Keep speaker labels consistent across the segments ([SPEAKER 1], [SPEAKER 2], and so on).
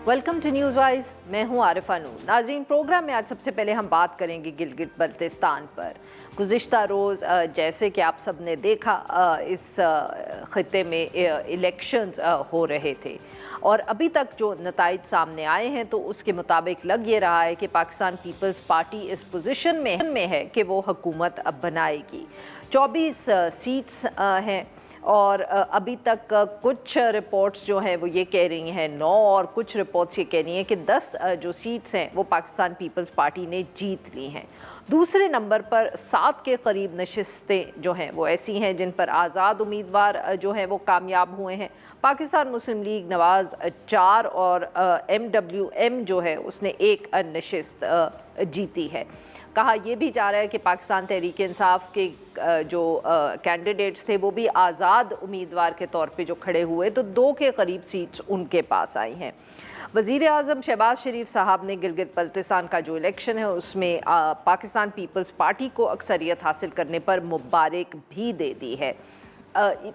[SPEAKER 1] Welcome to news wise. मैं हूं आरिफा नूर। नाजरीन, प्रोग्राम में आज सबसे पहले हम बात करेंगे गिलगित बल्तिस्तान पर। गुज़िश्ता रोज़ जैसे कि आप सब ने देखा इस ख़ित्ते में इलेक्शंस हो रहे थे और अभी तक जो नताइज सामने आए हैं तो उसके मुताबिक लग ये रहा है कि पाकिस्तान पीपल्स पार्टी इस पोजीशन में है कि वो हुकूमत बनाएगी। 24 सीट्स हैं और अभी तक कुछ रिपोर्ट्स जो हैं वो ये कह रही हैं 9 और कुछ रिपोर्ट्स ये कह रही हैं कि 10 जो सीट्स हैं वो पाकिस्तान पीपल्स पार्टी ने जीत ली हैं। दूसरे नंबर पर 7 के करीब नशिस्तें जो हैं वो ऐसी हैं जिन पर आज़ाद उम्मीदवार जो हैं वो कामयाब हुए हैं। पाकिस्तान मुस्लिम लीग नवाज़ 4 और MWM जो है उसने 1 नशिस्त जीती है। कहा यह भी जा रहा है कि पाकिस्तान तहरीक इंसाफ के जो कैंडिडेट्स थे वो भी आज़ाद उम्मीदवार के तौर पे जो खड़े हुए तो 2 के करीब सीट्स उनके पास आई हैं। वज़ीर आज़म शहबाज शरीफ साहब ने गिलगित बल्तिस्तान का जो इलेक्शन है उसमें पाकिस्तान पीपल्स पार्टी को अक्सरियत हासिल करने पर मुबारक भी दे दी है।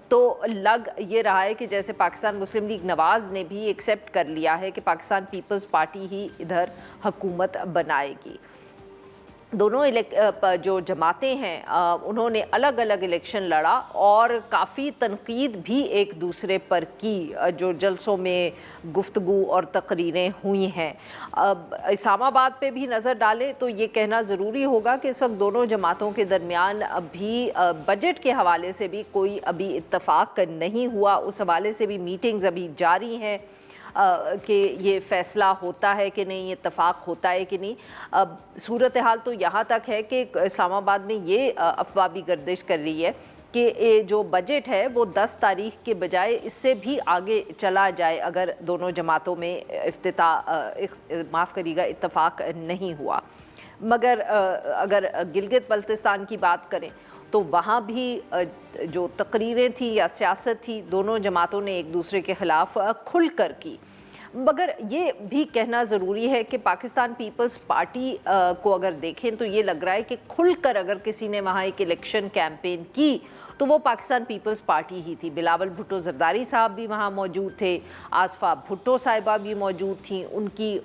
[SPEAKER 1] तो लग ये रहा है कि जैसे पाकिस्तान मुस्लिम लीग नवाज़ ने भी एक्सेप्ट कर लिया है कि पाकिस्तान पीपल्स पार्टी ही इधर हुकूमत बनाएगी। दोनों जो जमातें हैं उन्होंने अलग अलग इलेक्शन लड़ा और काफ़ी तनकीद भी एक दूसरे पर की। जो जलसों में गुफ्तगू और तकरीरें हुई हैं। अब इस्लामाबाद पे भी नज़र डालें तो ये कहना ज़रूरी होगा कि इस वक्त दोनों जमातों के दरमियान अभी बजट के हवाले से भी कोई अभी इत्तफाक नहीं हुआ। उस हवाले से भी मीटिंग्स अभी जारी हैं कि ये फ़ैसला होता है कि नहीं, इत्तफाक होता है कि नहीं। अब सूरत हाल तो यहाँ तक है कि इस्लामाबाद में ये अफवाह भी गर्दिश कर रही है कि ये जो बजट है वो 10 तारीख के बजाय इससे भी आगे चला जाए अगर दोनों जमातों में इत्तफाक नहीं हुआ। मगर अगर गिलगित बल्तिस्तान की बात करें तो वहाँ भी जो तकरीरें थी या सियासत थी दोनों जमातों ने एक दूसरे के ख़िलाफ़ खुल कर की। मगर ये भी कहना ज़रूरी है कि पाकिस्तान पीपल्स पार्टी को अगर देखें तो ये लग रहा है कि खुल कर अगर किसी ने वहाँ एक इलेक्शन कैंपेन की तो वो पाकिस्तान पीपल्स पार्टी ही थी। बिलावल भुट्टो जरदारी साहब भी वहाँ मौजूद थे, आसफा भुट्टो साहिबा भी मौजूद थी, उनकी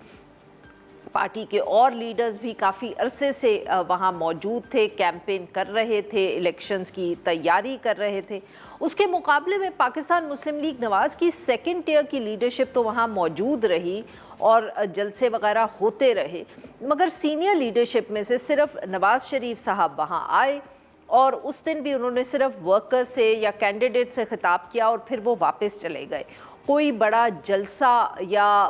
[SPEAKER 1] पार्टी के और लीडर्स भी काफ़ी अरसे से वहाँ मौजूद थे, कैंपेन कर रहे थे, इलेक्शंस की तैयारी कर रहे थे। उसके मुकाबले में पाकिस्तान मुस्लिम लीग नवाज़ की सेकंड टियर की लीडरशिप तो वहाँ मौजूद रही और जलसे वगैरह होते रहे, मगर सीनियर लीडरशिप में से सिर्फ नवाज़ शरीफ साहब वहाँ आए और उस दिन भी उन्होंने सिर्फ वर्कर्स से या कैंडिडेट से खिताब किया और फिर वो वापस चले गए। कोई बड़ा जलसा या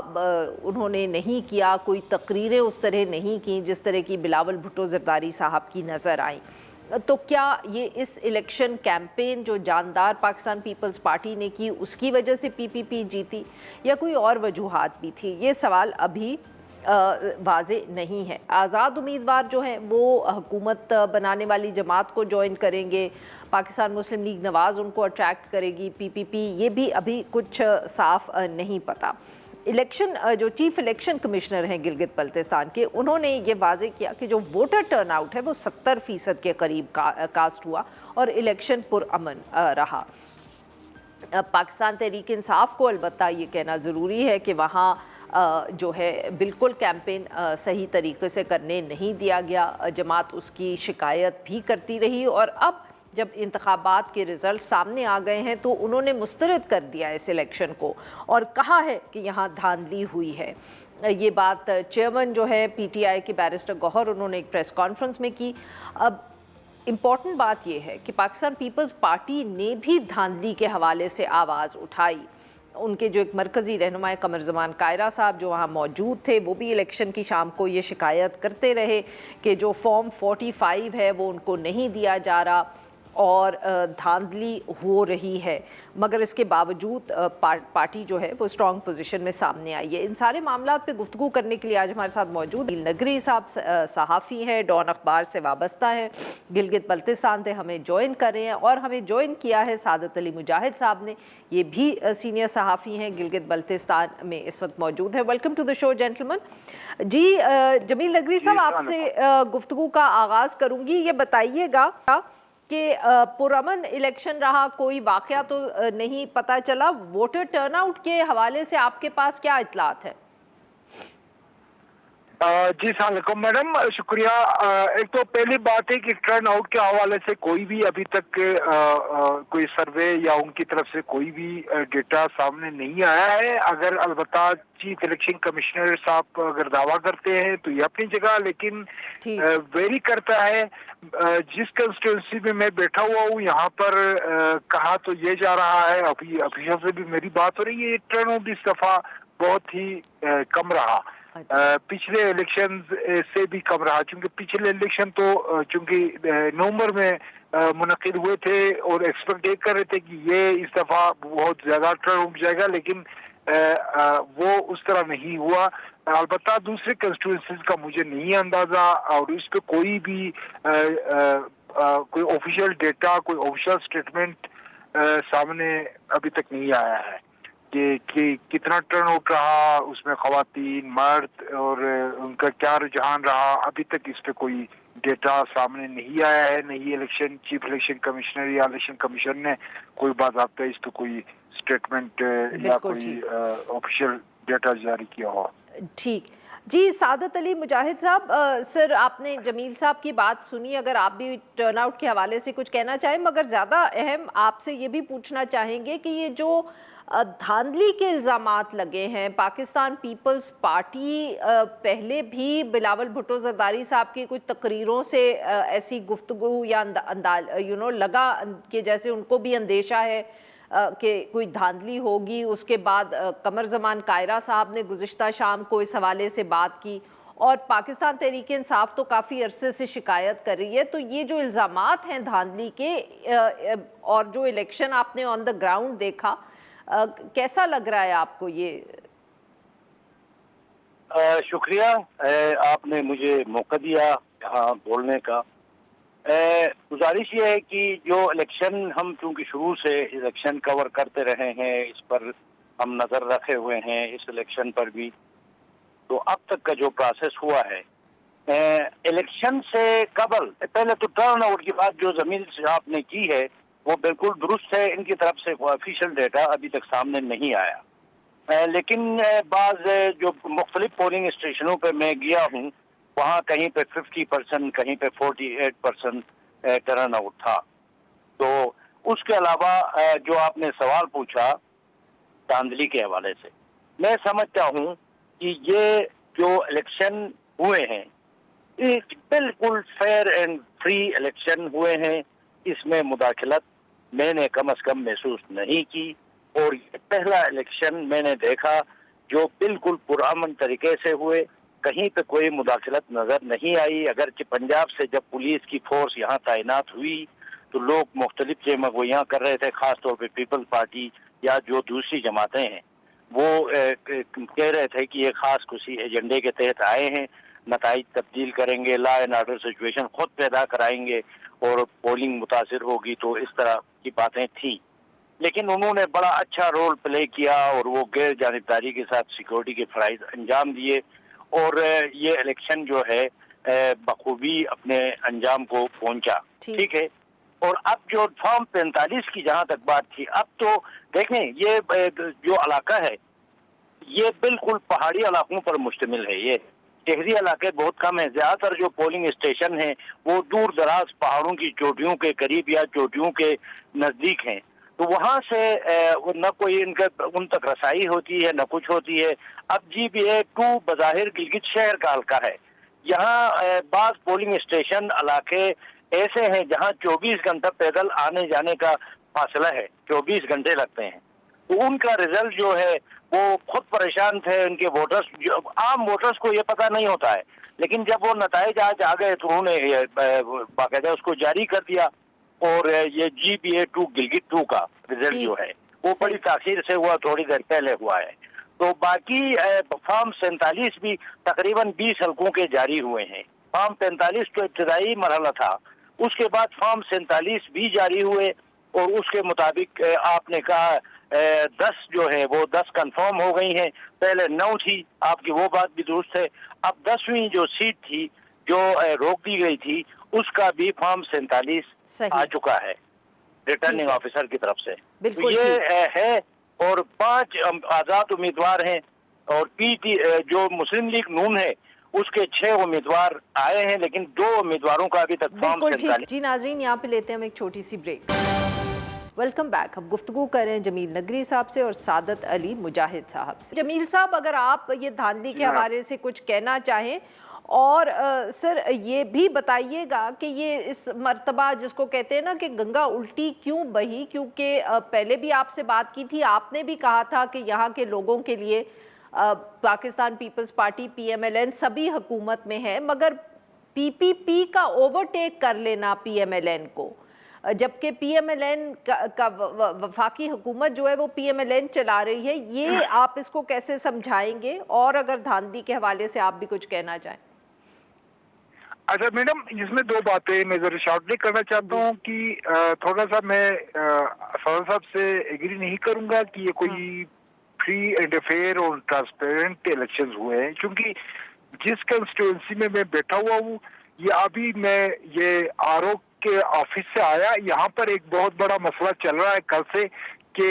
[SPEAKER 1] उन्होंने नहीं किया, कोई तकरीरें उस तरह नहीं की जिस तरह की बिलावल भुट्टो जरदारी साहब की नज़र आई। तो क्या ये इस इलेक्शन कैंपेन जो जानदार पाकिस्तान पीपल्स पार्टी ने की उसकी वजह से PPP जीती या कोई और वजूहात भी थी? ये सवाल अभी वाज़े नहीं है। आज़ाद उम्मीदवार जो हैं वो हुकूमत बनाने वाली जमात को ज्वाइन करेंगे, पाकिस्तान मुस्लिम लीग नवाज़ उनको अट्रैक्ट करेगी, PPP, ये भी अभी कुछ साफ नहीं पता। इलेक्शन जो चीफ इलेक्शन कमिश्नर हैं गिलगित बल्तिस्तान के, उन्होंने ये वाज़े किया कि जो वोटर टर्नआउट है वो 70% के करीब कास्ट हुआ और इलेक्शन पुरअमन रहा। पाकिस्तान तहरीक इंसाफ को अलबत्ता ये कहना ज़रूरी है कि वहाँ जो है बिल्कुल कैंपेन सही तरीके से करने नहीं दिया गया। जमात उसकी शिकायत भी करती रही और अब जब इंतखाबात के रिज़ल्ट सामने आ गए हैं तो उन्होंने मुस्तरद कर दिया इस इलेक्शन को और कहा है कि यहाँ धांधली हुई है। ये बात चेयरमैन जो है PTI के बैरिस्टर गौहर, उन्होंने एक प्रेस कॉन्फ्रेंस में की। अब इम्पॉर्टेंट बात यह है कि पाकिस्तान पीपल्स पार्टी ने भी धांधली के हवाले से आवाज़ उठाई। उनके जो एक मरकज़ी रहनुमा कमर ज़मान कायरा साहब जो वहाँ मौजूद थे वो भी इलेक्शन की शाम को ये शिकायत करते रहे कि जो फॉर्म 45 है वो उनको नहीं दिया जा रहा और धांधली हो रही है। मगर इसके बावजूद पार्टी जो है वो स्ट्रॉन्ग पोजीशन में सामने आई है। इन सारे मामलात पे गुफ्तगू करने के लिए आज हमारे साथ मौजूद नगरी साहब सहाफ़ी हैं, डॉन अखबार से वाबस्ता हैं, गिलगित बल्तिस्तान से हमें ज्वाइन कर रहे हैं और हमें ज्वाइन किया है सादत अली मुजाहिद साहब ने, ये भी सीनियर सहाफ़ी हैं, गिलगित बल्तिस्तान में इस वक्त मौजूद है। Welcome to the show gentleman. जी जमील नगरी साहब, आपसे गुफ्तगू का आगाज़ करूँगी। ये बताइएगा कि पुरअमन इलेक्शन रहा, कोई वाक़या तो नहीं पता चला, वोटर टर्नआउट के हवाले से आपके पास क्या इत्तलात है?
[SPEAKER 2] जी अस्सलाम वालेकुम मैडम, शुक्रिया। एक तो पहली बात है कि टर्न आउट के हवाले से कोई भी अभी तक कोई सर्वे या उनकी तरफ से कोई भी डेटा सामने नहीं आया है। अगर अलबत्ता चीफ इलेक्शन कमिश्नर साहब अगर दावा करते हैं तो ये अपनी जगह, लेकिन वेरी करता है। जिस कंस्टिट्यूंसी में मैं बैठा हुआ हूँ यहाँ पर कहा तो ये जा रहा है, अभी ऑफिसर से भी मेरी बात हो रही है, टर्न आउट इस दफा बहुत ही कम रहा। पिछले इलेक्शन से भी कम रहा, क्योंकि पिछले इलेक्शन तो चूंकि नवंबर में मुनक्किद हुए थे और एक्सपेक्ट ये कर रहे थे कि ये इस दफा बहुत ज्यादा टर्न उठ जाएगा, लेकिन वो उस तरह नहीं हुआ। अलबत्ता दूसरे कंस्टिट्यूंसीज का मुझे नहीं अंदाजा, और इस पे कोई भी कोई ऑफिशियल डेटा, कोई ऑफिशियल स्टेटमेंट सामने अभी तक नहीं आया है कि कितना टर्न आउट रहा, उसमें खवातीन मर्द और उनका क्या रुझान रहा। अभी तक इस पे कोई डेटा सामने नहीं आया है। नहीं इलेक्शन चीफ इलेक्शन कमिश्नर या इलेक्शन कमीशन ने कोई बात इस पे कोई स्टेटमेंट या कोई ऑफिशियल डेटा जारी किया हो।
[SPEAKER 1] ठीक जी, सादत अली मुजाहिद साहब, सर आपने जमील साहब की बात सुनी, अगर आप भी टर्नआउट के हवाले से कुछ कहना चाहें, मगर ज़्यादा अहम आपसे ये भी पूछना चाहेंगे कि ये जो धांधली के इल्ज़ामात लगे हैं, पाकिस्तान पीपल्स पार्टी पहले भी बिलावल भुट्टो ज़रदारी साहब की कुछ तकरीरों से ऐसी गुफ्तगू या लगा कि जैसे उनको भी अंदेशा है कि कोई धांधली होगी। उसके बाद कमर ज़मान कायरा साहब ने गुज़िश्ता शाम को इस हवाले से बात की, और पाकिस्तान तहरीक इंसाफ तो काफ़ी अरसे से शिकायत कर रही है। तो ये जो इल्ज़ामात हैं धांधली के और जो इलेक्शन आपने ऑन द ग्राउंड देखा, कैसा लग रहा है आपको ये?
[SPEAKER 3] शुक्रिया, आपने मुझे मौका दिया यहाँ बोलने का। गुजारिश ये है कि जो इलेक्शन, हम चूंकि शुरू से इलेक्शन कवर करते रहे हैं, इस पर हम नज़र रखे हुए हैं, इस इलेक्शन पर भी, तो अब तक का जो प्रोसेस हुआ है इलेक्शन से कबल, पहले तो टर्न आउट की बात जो जमील साहब ने की है वो बिल्कुल दुरुस्त है। इनकी तरफ से ऑफिशियल डेटा अभी तक सामने नहीं आया, लेकिन बाज जो मुख्तलिफ पोलिंग स्टेशनों पर मैं गया हूँ, वहाँ कहीं पे 50%, कहीं पे 48% टर्न आउट था। तो उसके अलावा जो आपने सवाल पूछा धांधली के हवाले से, मैं समझता हूँ कि ये जो इलेक्शन हुए हैं एक बिल्कुल फेयर एंड फ्री इलेक्शन हुए हैं। इसमें मुदाखलत मैंने कम से कम महसूस नहीं की, और ये पहला इलेक्शन मैंने देखा जो बिल्कुल पुरअमन तरीके से हुए, कहीं पे कोई मुदाखलत नजर नहीं आई। अगरचे पंजाब से जब पुलिस की फोर्स यहाँ तैनात हुई तो लोग मुख्तलिफ जमगोइयाँ कर रहे थे, खासतौर पे पीपल्स पार्टी या जो दूसरी जमातें हैं वो कह रहे थे कि ये खास किसी एजेंडे के तहत आए हैं, नताइज तब्दील करेंगे, लॉ एंड ऑर्डर सिचुएशन खुद पैदा कराएंगे और पोलिंग मुतासिर होगी। तो इस तरह की बातें थी, लेकिन उन्होंने बड़ा अच्छा रोल प्ले किया और वो गैर जानिबदारी के साथ सिक्योरिटी के फराइज अंजाम दिए, और ये इलेक्शन जो है बखूबी अपने अंजाम को पहुंचा। ठीक है। और अब जो फॉर्म 45 की जहां तक बात थी, अब तो देखें ये जो इलाका है ये बिल्कुल पहाड़ी इलाकों पर मुश्तमिल है। ये शहरी इलाके बहुत कम है। ज्यादातर जो पोलिंग स्टेशन हैं वो दूर दराज पहाड़ों की चोटियों के करीब या चोटियों के नजदीक हैं, तो वहां से न कोई इनका उन तक रसाई होती है न कुछ होती है। अब GBA-2 बज़ाहिर गिलगित शहर का हल्का है, यहाँ बाज पोलिंग स्टेशन इलाके ऐसे हैं जहाँ 24 घंटा पैदल आने जाने का फासला है, 24 घंटे लगते हैं। तो उनका रिजल्ट जो है वो खुद परेशान थे। उनके वोटर्स, आम वोटर्स को ये पता नहीं होता है, लेकिन जब वो नताइज आज आ गए तो उन्होंने बाकायदा उसको जारी कर दिया, और ये GBA-2 गिलगित-2 का रिजल्ट जो है वो बड़ी तासीर से हुआ, थोड़ी देर पहले हुआ है। तो बाकी फॉर्म 47 भी तकरीबन 20 हल्कों के जारी हुए हैं। फॉर्म 45 तो इब्तदाई मरहला था, उसके बाद फॉर्म 47 भी जारी हुए, और उसके मुताबिक आपने कहा 10 जो है वो 10 कंफर्म हो गई हैं। पहले 9 थी, आपकी वो बात भी दुरुस्त है। अब 10वीं जो सीट थी जो रोक दी गई थी उसका भी फॉर्म 47 आ चुका है रिटर्निंग ऑफिसर की तरफ से। तो ये है, और 5 आजाद उम्मीदवार हैं, और PT जो मुस्लिम लीग नून है उसके 6 उम्मीदवार आए हैं, लेकिन 2 उम्मीदवारों का अभी तक फॉर्म
[SPEAKER 1] बिल्कुल ठीक।
[SPEAKER 3] 47।
[SPEAKER 1] जी नाजरीन, यहाँ पे लेते हैं हम एक छोटी सी ब्रेक। Welcome back. हम गुफ्तगू कर रहे हैं जमील नगरी साहब से और सादत अली मुजाहिद साहब से। जमील साहब, अगर आप ये धांधली के हवाले से कुछ कहना चाहें, और सर ये भी बताइएगा कि ये इस मर्तबा जिसको कहते हैं ना कि गंगा उल्टी क्यों बही, क्योंकि पहले भी आपसे बात की थी, आपने भी कहा था कि यहाँ के लोगों के लिए पाकिस्तान पीपल्स पार्टी PMLN सभी हुकूमत में है, मगर PPP का ओवरटेक कर लेना PMLN को, जबकि PMLN का वफाकी हुकूमत जो है वो PMLN चला रही है, ये आप इसको कैसे समझाएंगे? और अगर धांधली के हवाले से आप भी कुछ कहना चाहें।
[SPEAKER 2] अच्छा मैडम, इसमें 2 बातें मैं जरा शॉर्टली करना चाहता हूँ कि थोड़ा सा मैं सवाल साहब से एग्री नहीं करूंगा कि ये कोई फ्री एंड फेयर और ट्रांसपेरेंट इलेक्शंस हुए हैं, क्योंकि जिस कंस्टिट्यूंसी में मैं बैठा हुआ हूँ, ये अभी मैं ये RO के ऑफिस से आया, यहाँ पर एक बहुत बड़ा मसला चल रहा है कल से कि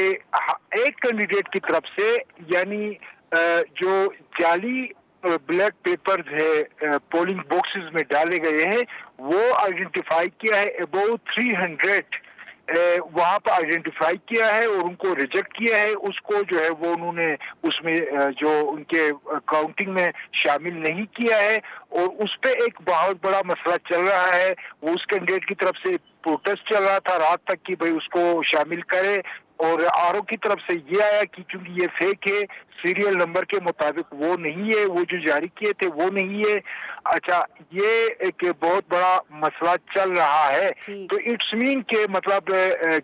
[SPEAKER 2] एक कैंडिडेट की तरफ से, यानी जो जाली ब्लैक पेपर्स है पोलिंग बॉक्सेस में डाले गए हैं, वो आइडेंटिफाई किया है अबाउट 300 वहां पर आइडेंटिफाई किया है और उनको रिजेक्ट किया है। उसको जो है वो उन्होंने उसमें जो उनके काउंटिंग में शामिल नहीं किया है, और उस पे एक बहुत बड़ा मसला चल रहा है। वो उस कैंडिडेट की तरफ से प्रोटेस्ट चल रहा था रात तक कि भाई उसको शामिल करे, और RO की तरफ से ये आया कि चूंकि ये फेक है, सीरियल नंबर के मुताबिक वो नहीं है, वो जो जारी किए थे वो नहीं है। अच्छा, ये एक बहुत बड़ा मसला चल रहा है, तो इट्स मीन के मतलब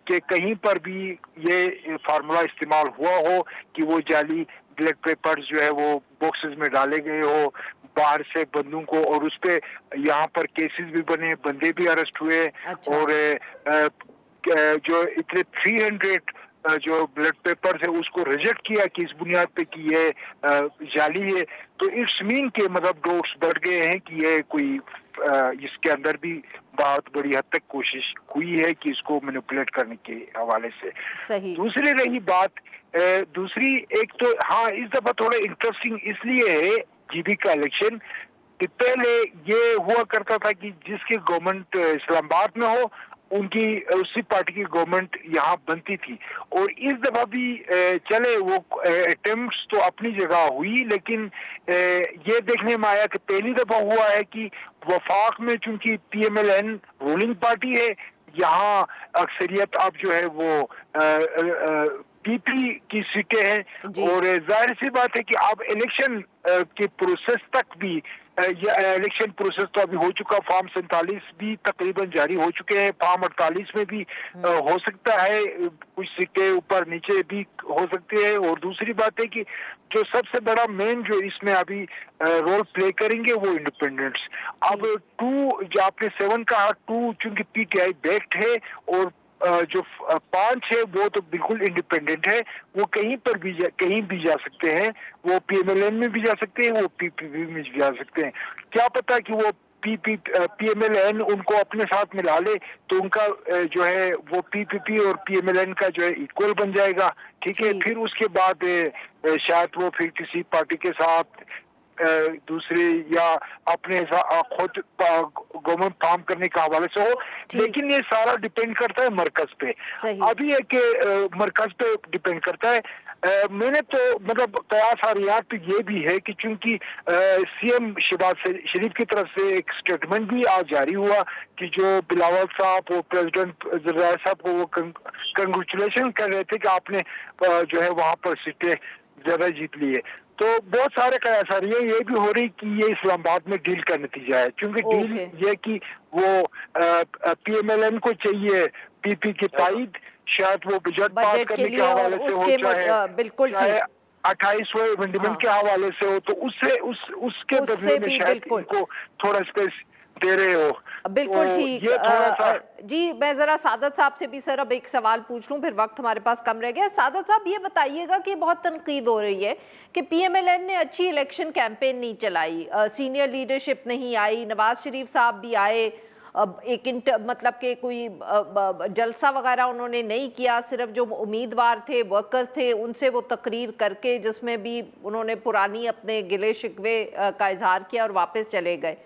[SPEAKER 2] कि कहीं पर भी ये फार्मूला इस्तेमाल हुआ हो कि वो जाली ब्लैक पेपर्स जो है वो बॉक्सेस में डाले गए हो बाहर से बंदों को, और उस पे यहाँ पर केसेस भी बने, बंदे भी अरेस्ट हुए।
[SPEAKER 1] अच्छा।
[SPEAKER 2] और जो इतने 300 जो ब्लड पेपर्स है उसको रिजेक्ट किया कि इस बुनियाद पे कि ये जाली है, तो इट्स मीन के मतलब डाउट्स बढ़ गए हैं कि ये कोई इसके अंदर भी बहुत बड़ी हद तक कोशिश हुई है कि इसको मैनिपुलेट करने के हवाले से।
[SPEAKER 1] सही।
[SPEAKER 2] दूसरी रही बात, दूसरी एक तो हाँ, इस दफा थोड़ा इंटरेस्टिंग इसलिए है GB का इलेक्शन कि पहले ये हुआ करता था कि जिसकी गवर्नमेंट इस्लामाबाद में हो उनकी उसी पार्टी की गवर्नमेंट यहाँ बनती थी, और इस दफा भी चले वो अटेम्प्ट्स तो अपनी जगह हुई, लेकिन ये देखने में आया कि पहली दफा हुआ है कि वफाक में चूंकि PMLN रूलिंग पार्टी है, यहाँ अक्सरियत अब जो है वो PP की सीटें हैं, और जाहिर सी बात है कि अब इलेक्शन के प्रोसेस तक भी इलेक्शन प्रोसेस तो अभी हो चुका, फॉर्म 47 भी तकरीबन जारी हो चुके हैं, फॉर्म 48 में भी हो सकता है, कुछ सीटें ऊपर नीचे भी हो सकती है। और दूसरी बात है कि जो सबसे बड़ा मेन जो इसमें अभी रोल प्ले करेंगे वो इंडिपेंडेंट्स। अब 2 जो आपने 7 कहा, 2 चूंकि PTI बैक्ड है, और जो 5 है वो तो बिल्कुल इंडिपेंडेंट है, वो कहीं पर भी कहीं भी जा सकते हैं, वो PMLN में भी जा सकते हैं, वो PPP में भी जा सकते हैं। क्या पता कि वो PMLN उनको अपने साथ मिला ले तो उनका जो है वो PPP और PMLN का जो है इक्वल बन जाएगा, ठीक है। फिर उसके बाद शायद वो फिर किसी पार्टी के साथ दूसरे या अपने खुद गवर्नमेंट काम करने के हवाले से हो, लेकिन ये सारा डिपेंड करता है मरकज पे। अभी है कि मरकज पे डिपेंड करता है। मैंने तो मतलब कयास और याद तो ये भी है कि चूंकि CM शहबाज शरीफ की तरफ से एक स्टेटमेंट भी आज जारी हुआ कि जो बिलावल साहब और प्रेसिडेंट जरदारी साहब को वो कंग्रेचुलेशन कर रहे थे कि आपने जो है वहां पर सीटें ज्यादा जीत ली है, तो बहुत सारे कयास आ रही है, ये भी हो रही कि ये इस्लामाबाद में डील का नतीजा है, क्योंकि डील ये कि वो PMLN को चाहिए PP की ताईद, शायद वो बजट पास करने के हवाले से हो, चाहे 28वें अमेंडमेंट के हवाले से हो, तो उसके बदले में शायद इनको थोड़ा स्पेस दे रहे हो।
[SPEAKER 1] बिल्कुल ठीक। जी, मैं जरा सादत साहब से भी सर अब एक सवाल पूछ लूं, फिर वक्त हमारे पास कम रह गया। सादत साहब, ये बताइएगा कि बहुत तनकीद हो रही है कि PMLN ने अच्छी इलेक्शन कैंपेन नहीं चलाई, सीनियर लीडरशिप नहीं आई, नवाज शरीफ साहब भी आए, एक मतलब कि कोई जलसा वगैरह उन्होंने नहीं किया, सिर्फ जो उम्मीदवार थे, वर्कर्स थे, उनसे वो तकरीर करके जिसमें भी उन्होंने पुरानी अपने गिले शिकवे का इजहार किया और वापस चले गए।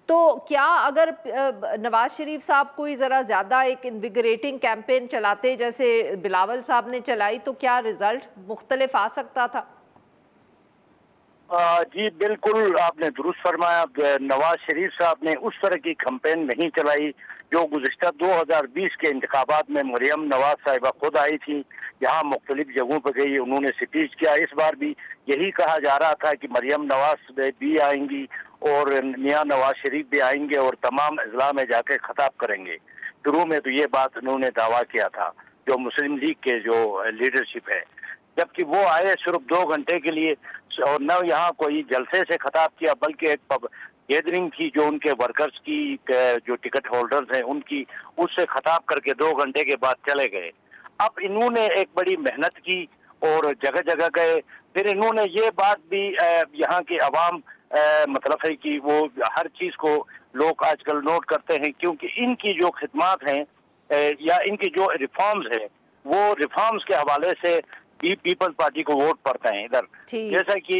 [SPEAKER 1] तो क्या अगर नवाज शरीफ साहब कोई ज़रा ज़्यादा एक इन्विगरेटिंग कैंपेन चलाते जैसे बिलावल साहब ने चलाई तो क्या रिजल्ट मुख्तलिफ आ सकता था?
[SPEAKER 3] जी बिल्कुल, आपने दुरुस्त फरमाया। नवाज शरीफ साहब ने उस तरह की कैंपेन नहीं चलाई जो गुज़िश्ता 2020 के इंतखाबात में मरियम नवाज साहिबा खुद आई थी, यहाँ मुख्तलिफ जगहों पर गई, उन्होंने स्पीच किया। इस बार भी यही कहा जा रहा था कि मरियम नवाज भी आएंगी और मियां नवाज शरीफ भी आएंगे और तमाम अजला में जाकर खिताब करेंगे। शुरू में तो ये बात उन्होंने दावा किया था, जो मुस्लिम लीग के जो लीडरशिप है, जबकि वो आए सिर्फ 2 घंटे के लिए और न यहाँ कोई जलसे से खिताब किया, बल्कि एक गैदरिंग थी जो उनके वर्कर्स की, जो टिकट होल्डर्स हैं उनकी, उससे खिताब करके 2 घंटे के बाद चले गए। अब इन्होंने एक बड़ी मेहनत की और जगह जगह गए। फिर इन्होंने ये बात भी यहाँ की आवाम मतलब है कि वो हर चीज को लोग आजकल नोट करते हैं, क्योंकि इनकी जो खिदमात हैं या इनकी जो रिफॉर्म्स है, वो रिफॉर्म्स के हवाले से भी पीपल्स पार्टी को वोट पड़ते हैं इधर। जैसा कि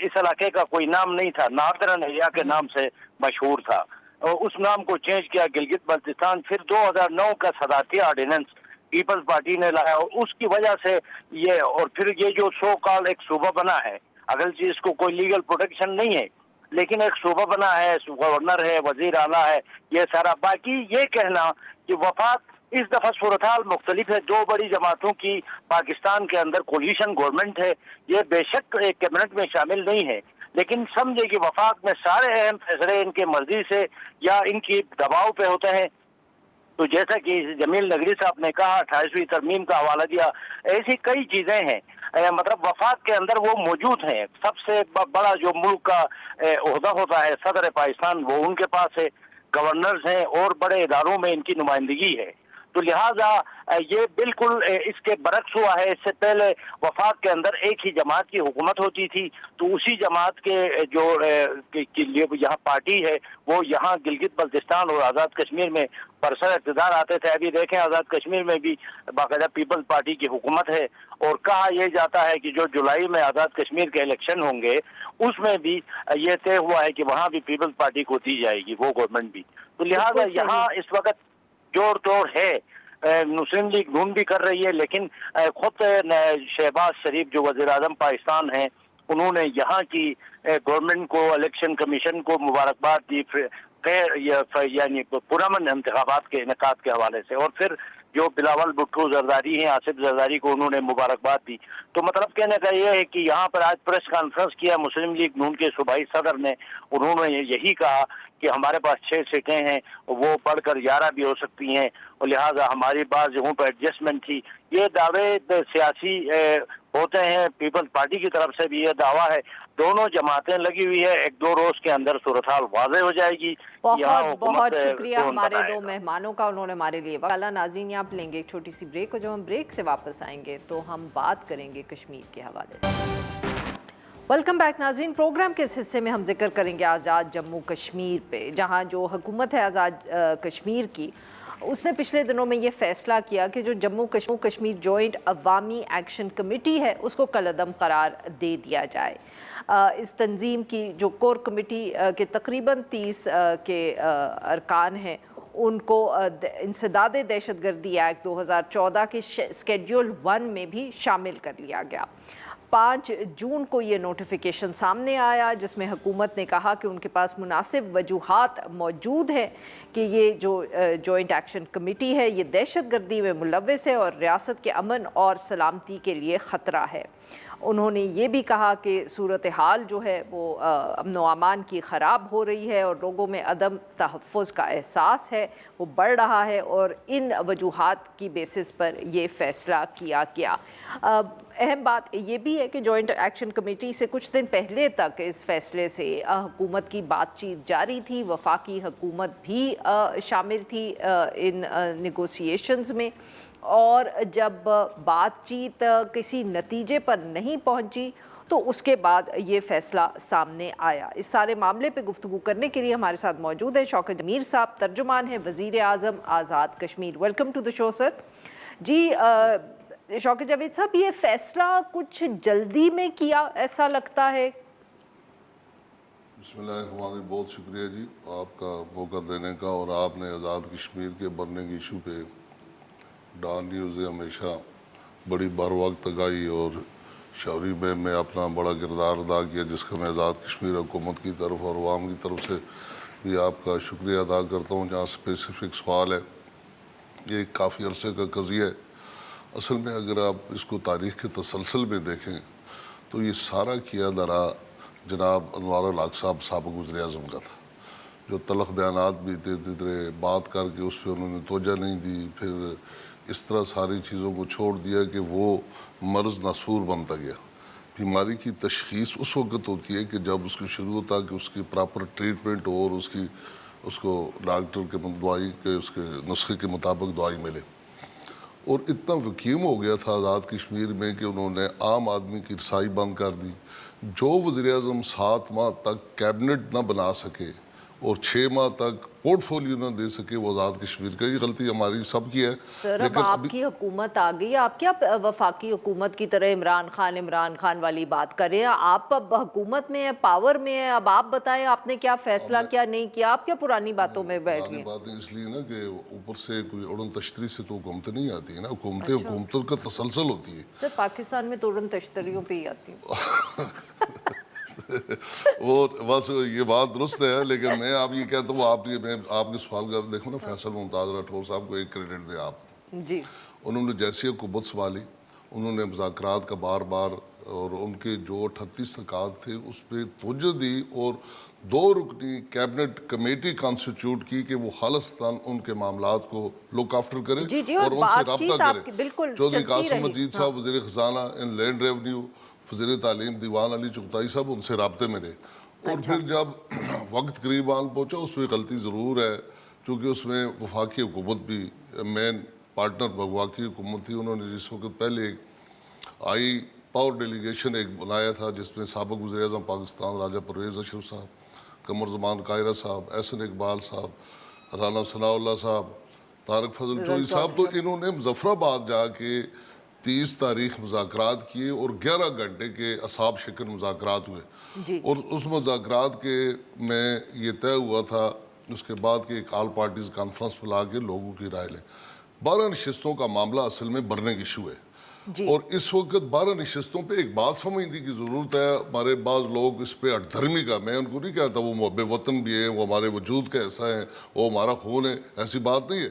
[SPEAKER 3] इस इलाके का कोई नाम नहीं था, नादरन एरिया के नाम से मशहूर था, और उस नाम को चेंज किया गिलगित बल्तिस्तान। फिर 2009 का सदाती ऑर्डिनेंस पीपल्स पार्टी ने लाया और उसकी वजह से ये, और फिर ये जो सो कॉल एक सूबा बना है, अगरचे इसको कोई लीगल प्रोटेक्शन नहीं है, लेकिन एक सूबा बना है, गवर्नर है, वजीर आला है, ये सारा। बाकी ये कहना कि वफाक इस दफा सूरत हाल मुख्तलिफ है, 2 बड़ी जमातों की पाकिस्तान के अंदर कोलिशन गवर्नमेंट है, ये बेशक एक कैबिनेट में शामिल नहीं है, लेकिन समझे कि वफाक में सारे अहम फैसले इनके मर्जी से या इनकी दबाव पे होते हैं। तो जैसा कि जमील नगरी साहब ने कहा, 28वीं तरमीम का हवाला दिया, ऐसी कई चीजें हैं, मतलब वफाक के अंदर वो मौजूद हैं। सबसे बड़ा जो मुल्क का ओहदा होता है सदर पाकिस्तान, वो उनके पास है, गवर्नर्स हैं और बड़े इदारों में इनकी नुमाइंदगी है। तो लिहाजा ये बिल्कुल इसके बरक्स हुआ है। इससे पहले वफाक के अंदर एक ही जमात की हुकूमत होती थी, तो उसी जमात के जो यहाँ पार्टी है वो यहाँ गिलगित बल्तिस्तान और आज़ाद कश्मीर में बरसर इक़्तिदार आते थे। अभी देखें आज़ाद कश्मीर में भी बाकायदा पीपल्स पार्टी की हुकूमत है, और कहा यह जाता है कि जो जुलाई में आज़ाद कश्मीर के इलेक्शन होंगे उसमें भी ये तय हुआ है कि वहाँ भी पीपल्स पार्टी को दी जाएगी वो गवर्नमेंट भी। तो लिहाजा यहाँ इस वक्त जोड़ तोड़ है, मुस्लिम लीग ढूंढ भी कर रही है, लेकिन खुद शहबाज शरीफ जो वज़ीर आज़म पाकिस्तान हैं, उन्होंने यहाँ की गवर्नमेंट को, इलेक्शन कमीशन को मुबारकबाद दी यानी पुरअमन इंतखाबात के इनेकाद के हवाले से, और फिर जो बिलावल भुट्टो जरदारी हैं, आसिफ जरदारी को उन्होंने मुबारकबाद दी। तो मतलब कहने का यह है कि यहाँ पर आज प्रेस कॉन्फ्रेंस किया मुस्लिम लीग नून के सूबाई सदर ने, उन्होंने यही कहा कि हमारे पास 6 सीटें हैं, वो बढ़कर 11 भी हो सकती हैं, और लिहाजा हमारी बात जगहों पर एडजस्टमेंट थी। ये दावे सियासी होते हैं, पीपल्स पार्टी की तरफ से भी ये दावा है। दोनों जमातें लगी हुई है, 1-2 रोज के अंदर सूरत हाल वाज़ेह हो जाएगी।
[SPEAKER 1] बहुत बहुत शुक्रिया हमारे 2 मेहमानों का, उन्होंने हमारे लिए वाला। नाज़रीन, यहाँ लेंगे एक छोटी सी ब्रेक, और जब हम ब्रेक से वापस आएंगे तो हम बात करेंगे कश्मीर के हवाले से। वेलकम बैक नाज़रीन। प्रोग्राम के इस हिस्से में हम जिक्र करेंगे आज़ाद जम्मू कश्मीर पे, जहाँ जो हुकूमत है आज़ाद कश्मीर की, उसने पिछले दिनों में ये फ़ैसला किया कि जो जम्मू कश्मीर जॉइंट अवामी एक्शन कमेटी है उसको कलअदम करार दे दिया जाए। इस तंजीम की जो कोर कमेटी के तकरीबन 30 के अरकान हैं, उनको इंसदाद दहशतगर्दी एक्ट 2014 के स्केड्यूल 1 में भी शामिल कर लिया गया। 5 जून को ये नोटिफिकेशन सामने आया, जिसमें हुकूमत ने कहा कि उनके पास मुनासिब वजूहात मौजूद हैं कि ये जो जॉइंट एक्शन कमेटी है ये दहशतगर्दी में मुलव्वस है और रियासत के अमन और सलामती के लिए ख़तरा है। उन्होंने ये भी कहा कि सूरत हाल जो है वो अमन व अमान की ख़राब हो रही है और लोगों में अदम तहफ़्फ़ुज़ का एहसास है वो बढ़ रहा है, और इन वजूहात की बेसिस पर ये फ़ैसला किया गया। अहम बात ये भी है कि जॉइंट एक्शन कमेटी से कुछ दिन पहले तक इस फ़ैसले से हुकूमत की बातचीत जारी थी, वफाकी हुकूमत भी शामिल थी इन नेगोशिएशंस में, और जब बातचीत किसी नतीजे पर नहीं पहुंची تو اس کے بعد یہ فیصلہ سامنے آیا۔ اس سارے معاملے پہ گفتگو کرنے کے لیے ہمارے ساتھ موجود ہیں شوکت امیر صاحب، ترجمان ہیں وزیر اعظم Azad Kashmir. Welcome to the شو سر۔ جی شوکت جاوید صاحب، یہ فیصلہ کچھ جلدی میں کیا ایسا لگتا ہے؟
[SPEAKER 4] بسم اللہ الرحمن الرحیم، بہت شکریہ جی آپ کا موقع دینے کا، اور آپ نے آزاد کشمیر کے بننے کے ایشو پہ ڈان نیوز ہمیشہ بڑی بر وقت آگاہی اور شعوری میں اپنا بڑا کردار ادا کیا، جس کا میں آزاد کشمیر حکومت کی طرف اور عوام کی طرف سے بھی آپ کا شکریہ ادا کرتا ہوں۔ جہاں اسپیسیفک سوال ہے، یہ ایک کافی عرصے کا قضیہ ہے۔ اصل میں اگر آپ اس کو تاریخ کے تسلسل میں دیکھیں تو یہ سارا کیا دھرا جناب انوار الحق صاحب سابق وزیر اعظم کا تھا، جو تلخ بیانات بھی دیتے رہے، بات کر کے اس پہ انہوں نے توجہ نہیں دی، پھر اس طرح ساری چیزوں کو چھوڑ دیا کہ وہ مرض ناسور بنتا گیا۔ بیماری کی تشخیص اس وقت ہوتی ہے کہ جب اس کی شروع ہوتا کہ اس کی پراپر ٹریٹمنٹ ہو اور اس کو ڈاکٹر کے دوائی کے اس کے نسخے کے مطابق دوائی ملے۔ اور اتنا وقیم ہو گیا تھا آزاد کشمیر میں کہ انہوں نے عام آدمی کی رسائی بند کر دی۔ جو وزیر اعظم 7 ماہ تک کیبنٹ نہ بنا سکے اور 6 ماہ تک پورٹ فولیو نہ دے سکے، وہ آزاد کشمیر کا، یہ غلطی ہماری سب کی ہے۔
[SPEAKER 1] سر اب آپ کی حکومت آ گئی، آپ کیا وفاقی حکومت کی طرح عمران خان والی بات کر رہے ہیں؟ آپ اب حکومت میں ہیں، پاور میں ہیں، اب آپ بتائیں آپ نے کیا فیصلہ کیا نہیں کیا، آپ کیا پرانی باتوں میں بیٹھ گئے؟
[SPEAKER 4] باتیں اس لیے نا کہ اوپر سے کوئی اڑن تشتری سے تو حکومتیں نہیں آتی ہے نا، حکومتوں کا تسلسل ہوتی ہے۔
[SPEAKER 1] سر پاکستان میں تو اڑن تشتریوں پہ ہی آتی ہیں۔
[SPEAKER 4] اور بس یہ بات درست ہے، لیکن میں آپ یہ کہتا ہوں، میں آپ کے سوال کا دیکھو نا، فیصل ممتاز راٹھور صاحب کو ایک کریڈٹ دیں آپ۔
[SPEAKER 1] جی
[SPEAKER 4] انہوں نے جیسی حکومت سنبھالی، انہوں نے مذاکرات کا بار اور ان کے جو 38 نکات تھے اس پہ توجہ دی، اور 2 رکنی کیبنٹ کمیٹی کانسٹیٹیوٹ کی کہ وہ خالصتاً ان کے معاملات کو لک آفٹر کرے اور ان سے رابطہ کرے۔ چودھری قاسم مجید صاحب وزیر خزانہ ان لینڈ ریونیو، وزیر تعلیم دیوان علی چغتائی صاحب ان سے رابطے میں رہے۔ اور پھر جب وقت قریب آن پہنچا، اس میں غلطی ضرور ہے، کیونکہ اس میں وفاقی حکومت بھی مین پارٹنر وفاقی حکومت تھی۔ انہوں نے جس وقت پہلے ایک آئی پاور ڈیلیگیشن ایک بنایا تھا، جس میں سابق وزیر اعظم پاکستان راجہ پرویز اشرف صاحب، قمر زمان قاہرہ صاحب، احسن اقبال صاحب، رانا ثناء اللہ صاحب، طارق فضل چوہدری صاحب، تو انہوں نے مظفر آباد جا کے 30 تاریخ مذاکرات کیے اور 11 گھنٹے کے اعصاب شکن مذاکرات ہوئے۔ اور اس مذاکرات کے میں یہ طے ہوا تھا اس کے بعد کہ ایک آل پارٹیز کانفرنس بلا کے لوگوں کی رائے لیں۔ 12 نشستوں کا معاملہ اصل میں برننگ ایشو ہے، اور اس وقت 12 نشستوں پہ ایک بات سمجھنے کی ضرورت ہے۔ ہمارے بعض لوگ اس پہ اٹھدھرمی کا، میں ان کو نہیں کہتا وہ محب وطن بھی ہیں، وہ ہمارے وجود کا حصہ ہیں، وہ ہمارا خون ہے، ایسی بات نہیں ہے،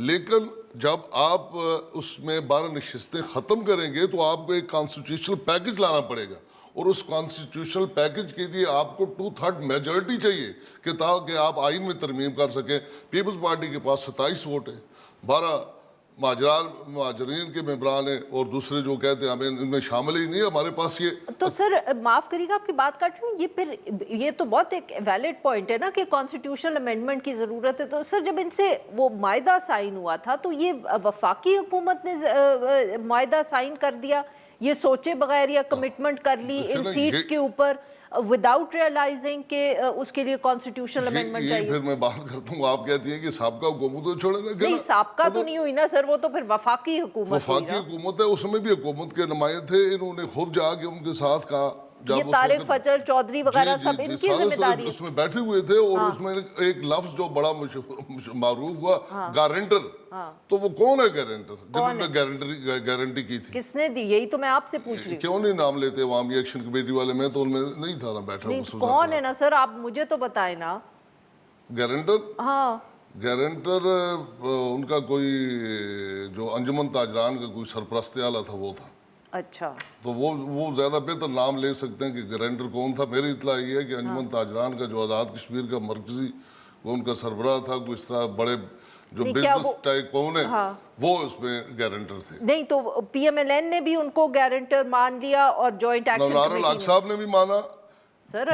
[SPEAKER 4] لیکن جب آپ اس میں 12 نشستیں ختم کریں گے تو آپ کو ایک کانسٹیٹیوشنل پیکج لانا پڑے گا، اور اس کانسٹیٹیوشنل پیکج کے لیے آپ کو 2/3 میجورٹی چاہیے کہ تاکہ آپ آئین میں ترمیم کر سکیں۔ پیپلز پارٹی کے پاس 27 ووٹ ہیں، 12 مہاجرین کے ممبران ہیں، اور دوسرے جو کہتے ہیں ہمیں ان میں شامل ہی نہیں ہے، ہمارے پاس یہ۔
[SPEAKER 1] تو سر معاف کریے گا آپ کی بات کاٹ رہی ہوں، یہ تو بہت ایک ویلڈ پوائنٹ ہے نا کہ کانسٹیٹیوشنل امینڈمنٹ کی ضرورت ہے۔ تو سر جب ان سے وہ معاہدہ سائن ہوا تھا تو یہ وفاقی حکومت نے معاہدہ سائن کر دیا، یہ سوچے بغیر یا کمٹمنٹ کر لی ان سیٹس کے اوپر وداؤٹ ریئلائزنگ کہ اس کے لیے کانسٹیٹیوشنل امینڈمنٹ چاہیے؟
[SPEAKER 4] پھر میں بات کرتا ہوں، آپ کہتی ہیں کہ سابقہ حکومت تو چھوڑے نا،
[SPEAKER 1] نہیں سابقہ تو نہیں ہوئی نا سر، وہ تو پھر وفاقی حکومت ہوئی نا۔
[SPEAKER 4] وفاقی حکومت ہے، اس میں بھی حکومت کے نمائندے تھے، انہوں نے خود جا کے ان کے ساتھ کہا،
[SPEAKER 1] یہ طارق فضل چودھری وغیرہ سب ان کی ذمہ داری ہے۔
[SPEAKER 4] اس میں بیٹھے ہوئے تھے، اور اس میں ایک لفظ جو بڑا معروف ہوا، گارنٹر، تو وہ کون ہے گارنٹر جنہوں نے گارنٹی کی تھی؟
[SPEAKER 1] کس نے دی؟ یہی تو میں آپ سے پوچھ رہی ہوں۔
[SPEAKER 4] کیوں نہیں نام لیتے عوامی ایکشن کمیٹی والے؟ میں تو ان میں نہیں تھا نا بیٹھا۔
[SPEAKER 1] کون ہے نا سر، آپ مجھے تو بتائیں نا۔
[SPEAKER 4] گارنٹر؟
[SPEAKER 1] ہاں
[SPEAKER 4] گارنٹر ان کا کوئی جو انجمن تاجران کا کوئی سرپرست اعلیٰ تھا، وہ تھا۔
[SPEAKER 1] اچھا،
[SPEAKER 4] تو وہ زیادہ بہتر نام لے سکتے ہیں کہ گارنٹر کون تھا۔ میری اطلاع یہ ہے کہ انجمن تاجران کا جو آزاد کشمیر کا مرکزی ان کا سربراہ تھا، کوئی اس طرح بڑے جو بزنس ٹائپ کون ہے، وہ اس میں گارنٹر تھے۔
[SPEAKER 1] نہیں تو پی ایم ایل این نے بھی ان کو گارنٹر مان لیا، اور جوائنٹ ایکشن
[SPEAKER 4] انوار الحق صاحب نے بھی مانا۔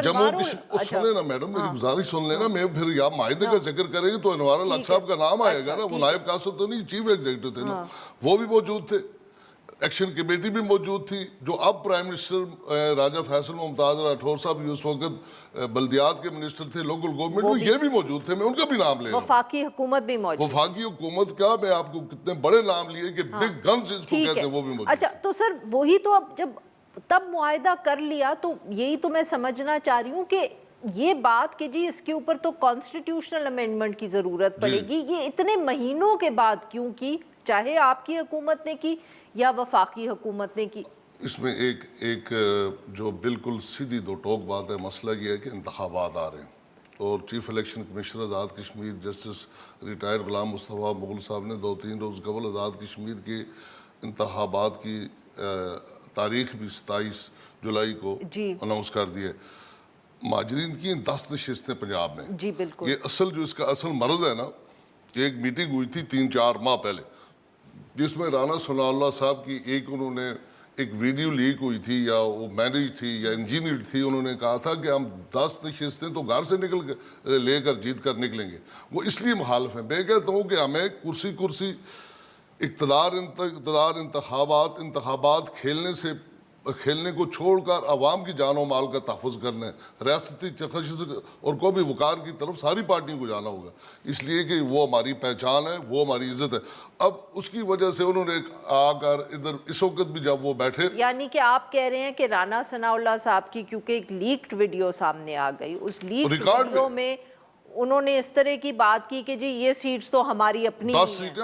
[SPEAKER 4] جموں کشمیر سنیں نا میڈم، میری گزارش سن لینا، میں پھر یا معاہدے کا ذکر کریں گے تو انوار الحق صاحب کا نام آئے گا نا، وہ نائب قاصد تو نہیں، چیف ایگزیکٹو تھے نا، وہ بھی موجود تھے۔ ایکشن کمیٹی بھی موجود تھی، جو اب پرائم منسٹر راجہ فیصل ممتاز راٹھور صاحب اس وقت بلدیات کے منسٹر تھے، لوکل گورنمنٹ میں یہ بھی موجود تھے، میں ان کا بھی نام لے رہا ہوں۔
[SPEAKER 1] وفاقی حکومت بھی موجود،
[SPEAKER 4] وفاقی حکومت کا میں آپ کو کتنے بڑے نام لیے کہ بگ گنز اس کو کہتے ہیں، وہ بھی موجود۔
[SPEAKER 1] اچھا تو سر وہی تو اب جب تب معاہدہ کر لیا تو یہی تو میں سمجھنا چاہ رہی ہوں کہ یہ بات کہ جی اس کے اوپر تو کانسٹیٹیوشنل امینڈمنٹ کی ضرورت پڑے گی، یہ اتنے مہینوں کے بعد کیوں کی، چاہے آپ کی حکومت نے کی یا وفاقی حکومت نے کی؟
[SPEAKER 4] اس میں ایک جو بالکل سیدھی دو ٹوک بات ہے، مسئلہ یہ ہے کہ انتخابات آ رہے ہیں اور chief election commissioner Azad Kashmir justice retire Ghulam Mustafa Mughal صاحب نے 2-3 روز قبل آزاد کشمیر کے انتخابات کی تاریخ بھی 27 جولائی کو اناؤنس کر دی ہے۔ مہاجرین کی 10 نشستیں پنجاب میں،
[SPEAKER 1] جی بالکل،
[SPEAKER 4] یہ اصل جو اس کا اصل مرض ہے نا، ایک میٹنگ ہوئی تھی 3-4 ماہ پہلے جس میں رانا ثناء اللہ صاحب کی انہوں نے ایک ویڈیو لیک ہوئی تھی، یا وہ مینیج تھی یا انجینئر تھی، انہوں نے کہا تھا کہ ہم 10 نشستیں تو گھر سے لے کر جیت کر نکلیں گے۔ وہ اس لیے مخالف ہیں۔ میں کہتا ہوں کہ ہمیں کرسی اقتدار انتخابات کھیلنے کو چھوڑ کر عوام کی جان و مال کا تحفظ کرنا ہے، ریاستی چکش اور قومی وقار کی طرف ساری پارٹیوں کو جانا ہوگا، اس لیے کہ وہ ہماری پہچان ہے، وہ ہماری عزت ہے۔ اب اس کی وجہ سے انہوں نے آ کر ادھر اس وقت بھی جب وہ بیٹھے،
[SPEAKER 1] یعنی کہ آپ کہہ رہے ہیں کہ رانا ثناء اللہ صاحب کی کیونکہ ایک لیکڈ ویڈیو سامنے آ گئی، اس لیکڈ ویڈیو میں انہوں نے اس طرح کی بات کی کہ جی یہ سیٹس تو ہماری اپنی
[SPEAKER 4] 10 سیٹیں،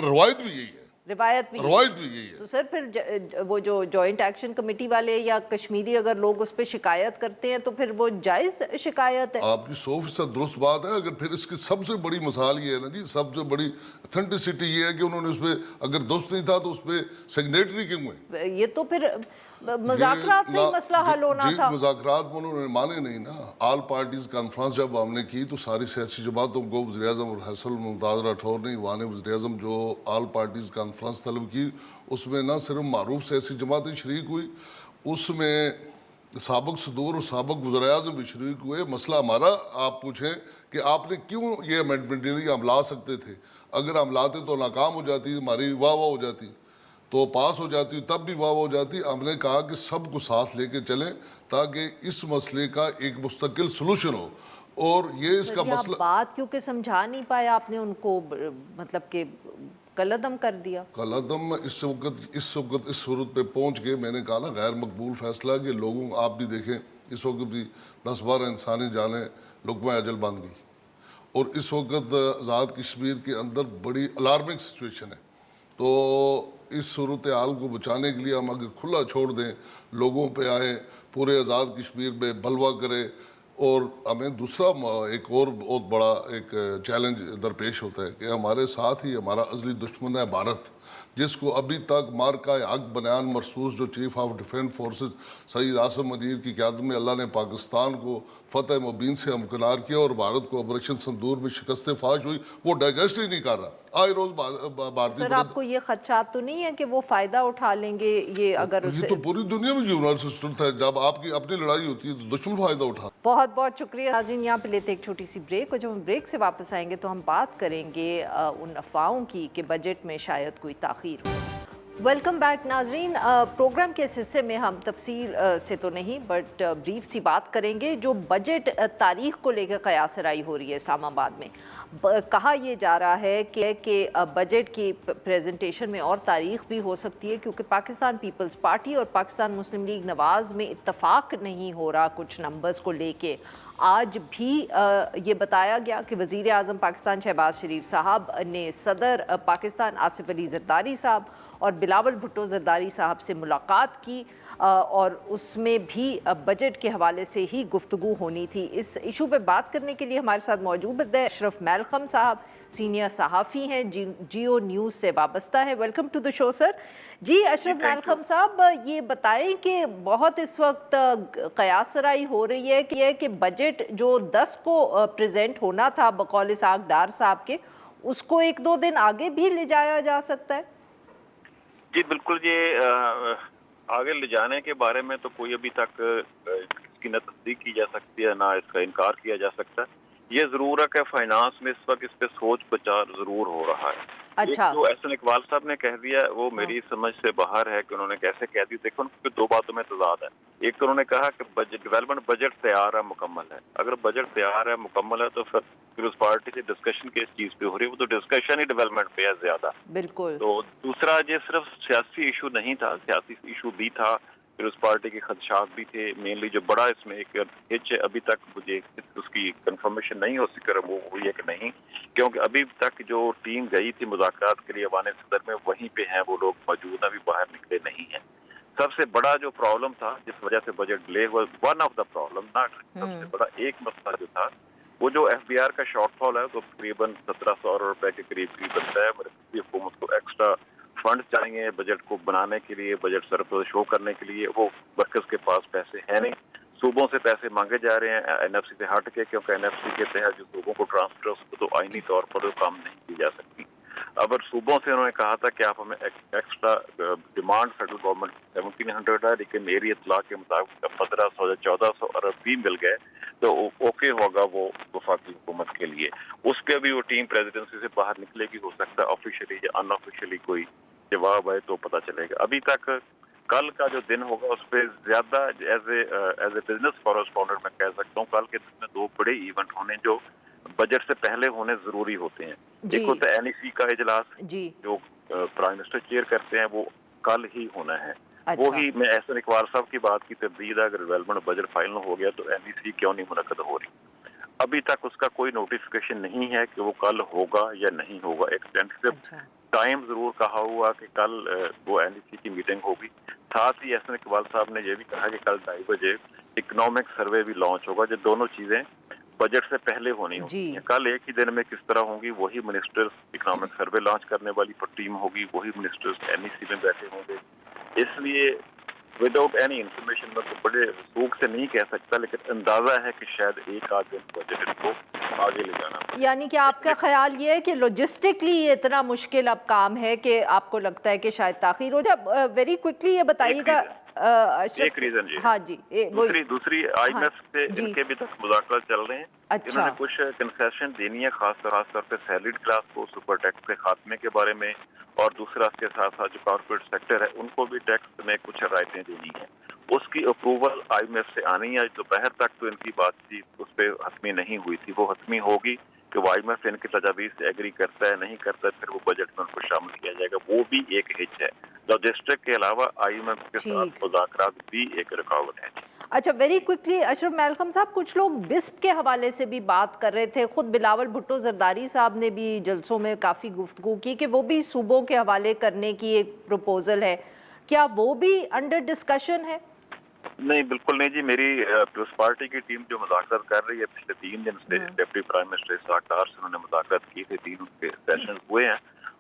[SPEAKER 4] روایت بھی یہی ہے،
[SPEAKER 1] روایت بھی
[SPEAKER 4] یہی ہے۔
[SPEAKER 1] تو سر پھر وہ جو جوائنٹ ایکشن کمیٹی والے یا کشمیری اگر لوگ اس پہ شکایت کرتے ہیں تو پھر وہ جائز شکایت ہے؟
[SPEAKER 4] آپ کی 100% درست بات ہے۔ اگر پھر اس کی سب سے بڑی مثال یہ ہے نا جی، سب سے بڑی اتھینٹسٹی یہ ہے کہ انہوں نے اس پہ اگر دوست نہیں تھا تو اس پہ سیگنیٹری کیوں ہوئے؟
[SPEAKER 1] یہ تو پھر مذاکرات سے ہی مسئلہ حل ہونا تھا۔
[SPEAKER 4] مذاکرات میں انہوں نے مانے نہیں نا۔ آل پارٹیز کانفرنس جب ہم نے کی تو ساری سیاسی جماعتوں کو وزیر اعظم اور فیصل ممتاز راٹھور نے ایوان وزیر اعظم جو آل پارٹیز کانفرنس طلب کی، اس میں نہ صرف معروف سیاسی جماعتیں شریک ہوئی، اس میں سابق صدور اور سابق وزیر اعظم بھی شریک ہوئے۔ مسئلہ ہمارا آپ پوچھیں کہ آپ نے کیوں یہ امینڈمنٹ نہیں، ہم لا سکتے تھے، اگر ہم لاتے تو ناکام ہو جاتی، ہماری واہ ہو جاتی، تو پاس ہو جاتی، تب بھی واہ ہو جاتی۔ ہم نے کہا کہ سب کو ساتھ لے کے چلیں تاکہ اس مسئلے کا ایک مستقل سلوشن ہو، اور یہ اس کا مسئلہ
[SPEAKER 1] بات کیونکہ سمجھا نہیں پایا آپ نے ان کو، مطلب کہ کلعدم کر دیا۔
[SPEAKER 4] کلعدم اس وقت اس صورت پہ پہنچ کے میں نے کہا نا غیر مقبول فیصلہ کہ لوگوں آپ بھی دیکھیں اس وقت بھی 10-12 انسانی جانیں لقمہ اجل بن گئی، اور اس وقت آزاد کشمیر کے اندر بڑی الارمنگ سچویشن ہے۔ تو اس صورتحال کو بچانے کے لیے ہم اگر کھلا چھوڑ دیں، لوگوں پہ آئے، پورے آزاد کشمیر میں بلوا کرے، اور ہمیں دوسرا ایک اور بہت بڑا ایک چیلنج درپیش ہوتا ہے کہ ہمارے ساتھ ہی ہمارا ازلی دشمن ہے بھارت، جس کو ابھی تک مارکہ حق بنیان مرسوس جو چیف آف ڈیفنس فورسز سعید عاصم منیر کی قیادت میں اللہ نے پاکستان کو فتح مبین سے ہمکنار کیا اور بھارت کو آپریشن سندور میں شکست فاش ہوئی، وہ ڈائجسٹ ہی نہیں کر رہا۔ آئے روز بھارتی
[SPEAKER 1] سر آپ کو یہ خدشات تو نہیں ہے کہ وہ فائدہ اٹھا لیں گے؟ یہ
[SPEAKER 4] تو پوری دنیا میں یونیورسل سسٹم ہے، جب آپ کی اپنی لڑائی ہوتی ہے تو دشمن فائدہ اٹھا۔
[SPEAKER 1] بہت بہت شکریہ ناظرین، یہاں پہ لیتے ایک چھوٹی سی بریک، اور جب ہم بریک سے واپس آئیں گے تو ہم بات کریں گے ان افواہوں کی کہ بجٹ میں شاید کوئی تاخیر ہو۔ ویلکم بیک ناظرین، پروگرام کے اس حصے میں ہم تفصیل سے تو نہیں بٹ بریف سی بات کریں گے جو بجٹ تاریخ کو لے کے قیاس رائی ہو رہی ہے اسلام آباد میں۔ کہا یہ جا رہا ہے کہ بجٹ کی پریزنٹیشن میں اور تاریخ بھی ہو سکتی ہے، کیونکہ پاکستان پیپلز پارٹی اور پاکستان مسلم لیگ نواز میں اتفاق نہیں ہو رہا کچھ نمبرز کو لے کے۔ آج بھی یہ بتایا گیا کہ وزیر اعظم پاکستان شہباز شریف صاحب نے صدر پاکستان آصف علی زرداری صاحب اور بلاول بھٹو زرداری صاحب سے ملاقات کی، اور اس میں بھی بجٹ کے حوالے سے ہی گفتگو ہونی تھی۔ اس ایشو پہ بات کرنے کے لیے ہمارے ساتھ موجود ہے اشرف میلخم صاحب، سینئر صحافی ہیں، جیو نیوز سے وابستہ ہے۔ ویلکم ٹو دی شو سر۔ جی اشرف میلخم صاحب، یہ بتائیں کہ بہت اس وقت قیاس رائی ہو رہی ہے کہ بجٹ جو 10 کو پریزنٹ ہونا تھا بقول اسحاق ڈار صاحب کے، اس کو 1-2 دن آگے بھی لے جایا جا سکتا ہے؟
[SPEAKER 5] جی بالکل، یہ آگے لے جانے کے بارے میں تو کوئی ابھی تک اس کی نہ تصدیق کی جا سکتی ہے نہ اس کا انکار کیا جا سکتا ہے۔ یہ ضرور ہے کہ فائنانس میں اس وقت اس پہ سوچ بچار ضرور ہو رہا ہے،
[SPEAKER 1] अच्छा।
[SPEAKER 5] जो एहसन इकबाल साहब ने कह दिया वो मेरी समझ से बाहर है कि उन्होंने कैसे कह दी। देखो उनकी दो बातों में तजाद है। एक तो उन्होंने कहा कि डेवलपमेंट बजट तैयार है, मुकम्मल है। अगर बजट तैयार है, मुकम्मल है, तो फिर उस पार्टी से डिस्कशन किस चीज पे हो रही है? वो तो डिस्कशन ही डेवलपमेंट पे है ज्यादा।
[SPEAKER 1] बिल्कुल।
[SPEAKER 5] तो दूसरा, ये सिर्फ सियासी इशू नहीं था, सियासी इशू भी था, फिर उस पार्टी के खदशात भी थे। मेनली जो बड़ा इसमें एक हिच है, अभी तक मुझे उसकी कंफर्मेशन नहीं हो सकी वो हुई है कि नहीं, क्योंकि अभी तक जो टीम गई थी मुज़ाकरात के लिए अवान सदर में, वहीं पे हैं वो लोग मौजूद, अभी बाहर निकले नहीं हैं। सबसे बड़ा जो प्रॉब्लम था जिस वजह से बजट डिले हुआ, वन ऑफ द प्रॉब्लम, ना सबसे बड़ा एक मसला जो था, वो जो FBR का शॉर्टफॉल है, तो तकरीबन 1700 अरब रुपए के करीब बनता है। हुकूमत को एक्स्ट्रा फंड चाहिए बजट को बनाने के लिए, बजट सरप्लस शो करने के लिए। वो वर्कर्स के पास पैसे हैं नहीं, सूबों से पैसे मांगे जा रहे हैं NFC से हट के, क्योंकि NFC के तहत जो सूबों को ट्रांसफर उसको तो आईनी तौर पर काम नहीं की जा सकती। अगर सूबों से उन्होंने कहा था कि आप हमें एक्स्ट्रा डिमांड फेडरल गवर्नमेंट 1700 है, लेकिन मेरी इतला के मुताबिक 1500 या 1400 अरब भी मिल गए तो ओके होगा वो वफाकी हुकूमत के लिए। उस पर भी वो टीम प्रेसिडेंसी से बाहर निकलेगी, हो सकता है ऑफिशियली या अनऑफिशियली कोई जवाब आए तो पता चलेगा। अभी तक कल का जो दिन होगा उस पर ज्यादा एज ए बिजनेस कॉरेस्पॉन्डेंट मैं कह सकता हूँ, कल के दिन में दो बड़े इवेंट होने जो बजट से पहले होने जरूरी होते हैं। एक होता है NEC का इजलास जो प्राइम मिनिस्टर चेयर करते हैं, वो कल ही होना है।
[SPEAKER 1] अच्छा।
[SPEAKER 5] वो ही मैं एहसन इकबाल साहब की बात की तरदीद, अगर डेवलपमेंट बजट फाइनल हो गया तो NEC क्यों नहीं मुनक्कद हो रही? अभी तक उसका कोई नोटिफिकेशन नहीं है कि वो कल होगा या नहीं होगा। एक टेंटेटिव टाइम जरूर कहा हुआ कि कल वो NEC की मीटिंग होगी। साथ ही एहसन इकबाल साहब ने यह भी कहा कि कल 2:30 बजे इकोनॉमिक सर्वे भी लॉन्च होगा। जो दोनों चीजें बजट से पहले होनी होती है। कल एक ही दिन में किस तरह होंगी, वही मिनिस्टर्स इकोनॉमिक सर्वे लॉन्च करने वाली टीम होगी, वही मिनिस्टर्स NEC में बैठे होंगे। इसलिए विदाउट एनी इंफॉर्मेशन मैं तो बड़े सूख से नहीं कह सकता, लेकिन अंदाजा है कि शायद एक आध दिन बजट को आगे ले जाना।
[SPEAKER 1] यानी कि आपका ख्याल ये है कि लॉजिस्टिकली ये इतना मुश्किल अब काम है कि आपको लगता है कि शायद ताखीर हो जाए? वेरी क्विकली ये बताइएगा।
[SPEAKER 5] एक रीजन जी।
[SPEAKER 1] हाँ जी।
[SPEAKER 5] दूसरी IMF से इनके भी तक मुज़ाकरात चल रहे हैं।
[SPEAKER 1] अच्छा।
[SPEAKER 5] इन्होंने कुछ कंसेशन देनी है, खास तौर पे सैलरीड क्लास को, सुपर टैक्स के खात्मे के बारे में, और दूसरा इसके साथ साथ जो कॉर्पोरेट सेक्टर है उनको भी टैक्स में कुछ रायतें देनी है। उसकी अप्रूवल IMF से आनी है। दोपहर तक तो इनकी बातचीत उस पर हतमी नहीं हुई थी, वो हतमी होगी कि वो IMF इनकी तजावीज़ से एग्री करता है नहीं करता है, फिर वो बजट में उनको शामिल किया जाएगा। वो भी एक हिच है। लॉजिस्टिक के अलावा IMF के साथ मुज़ाकरात भी एक रुकावट है।
[SPEAKER 1] अच्छा, वेरी क्विकली अशरफ मैल्कम साहब, कुछ लोग बिस्प के हवाले से भी बात कर रहे थे। खुद बिलावल भुट्टो जरदारी साहब ने भी जलसों में काफ़ी गुफ्तगू की कि वो भी सूबों के हवाले करने की एक प्रपोजल है। क्या वो भी अंडर डिस्कशन है?
[SPEAKER 5] नहीं, बिल्कुल नहीं जी। मेरी पीपल्स पार्टी की टीम जो मुज़ाकरात कर रही है पिछले 3 दिन से, डिप्टी प्राइम मिनिस्टर इसहाक डार से उन्होंने मुज़ाकरात की थी। 3 उनके सेशन हुए हैं,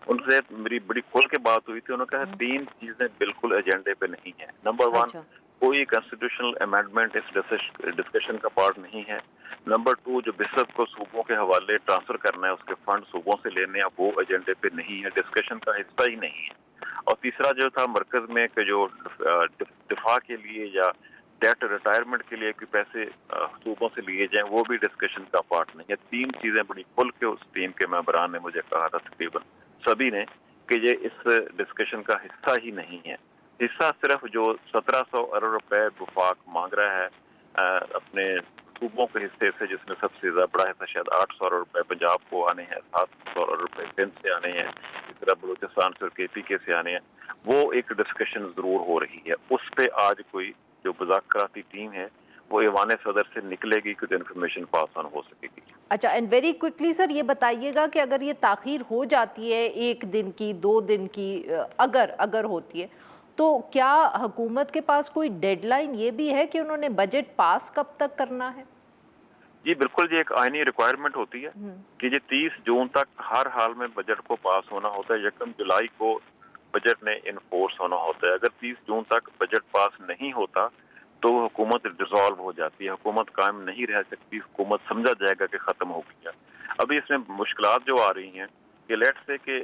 [SPEAKER 5] उनसे मेरी बड़ी खुल के बात हुई थी। उन्होंने कहा 3 चीजें बिल्कुल एजेंडे पे नहीं है। नंबर 1, कोई कॉन्स्टिट्यूशनल अमेंडमेंट इस डिस्कशन का पार्ट नहीं है। नंबर 2, जो बिशप को सूबों के हवाले ट्रांसफर करना है, उसके फंड सूबों से लेने हैं, वो एजेंडे पे नहीं है, डिस्कशन का हिस्सा ही नहीं है। और तीसरा जो था मरकज में कि जो दिफा के लिए या डेट रिटायरमेंट के लिए कोई पैसे सूबों से लिए जाएं, वो भी डिस्कशन का पार्ट नहीं है। 3 चीजें बड़ी खुल के उस टीम के मेंबरान ने मुझे कहा था, तकरीबन सभी ने, कि ये इस डिस्कशन का हिस्सा ही नहीं है। हिस्सा सिर्फ जो 1700 अरब रुपए वफाक मांग रहा है अपने सूबों के हिस्से से, जिसमें सबसे ज्यादा बड़ा हिस्सा शायद 800 अरब रुपए पंजाब को आने हैं, 700 अरब रुपए सिंध से आने हैं, इस तरह बलूचिस्तान से और KPK से आने हैं। वो एक डिस्कशन जरूर हो रही है। उस पर आज कोई जो मुज़ाकराती टीम है वो ईवान सदर से निकलेगी, कुछ इन्फॉर्मेशन पास ऑन हो सकेगी।
[SPEAKER 1] अच्छा, एंड वेरी क्विकली सर ये बताइएगा कि अगर ये ताख़ीर हो जाती है 1 दिन की, 2 दिन की, अगर होती है, तो क्या हुकूमत के पास कोई डेडलाइन ये भी है कि उन्होंने बजट पास कब तक करना है?
[SPEAKER 5] जी बिल्कुल, ये एक आईनी रिक्वायरमेंट होती है कि ये 30 जून तक हर हाल में बजट को पास होना होता है। 1 जुलाई को बजट ने इनफोर्स होना होता है। अगर 30 जून तक बजट पास नहीं होता तो हुकूमत डिसॉल्व हो जाती है, हुकूमत कायम नहीं रह सकती, हुकूमत समझा जाएगा कि खत्म हो गई है। अभी इसमें मुश्किलात जो आ रही हैं कि लेट से कि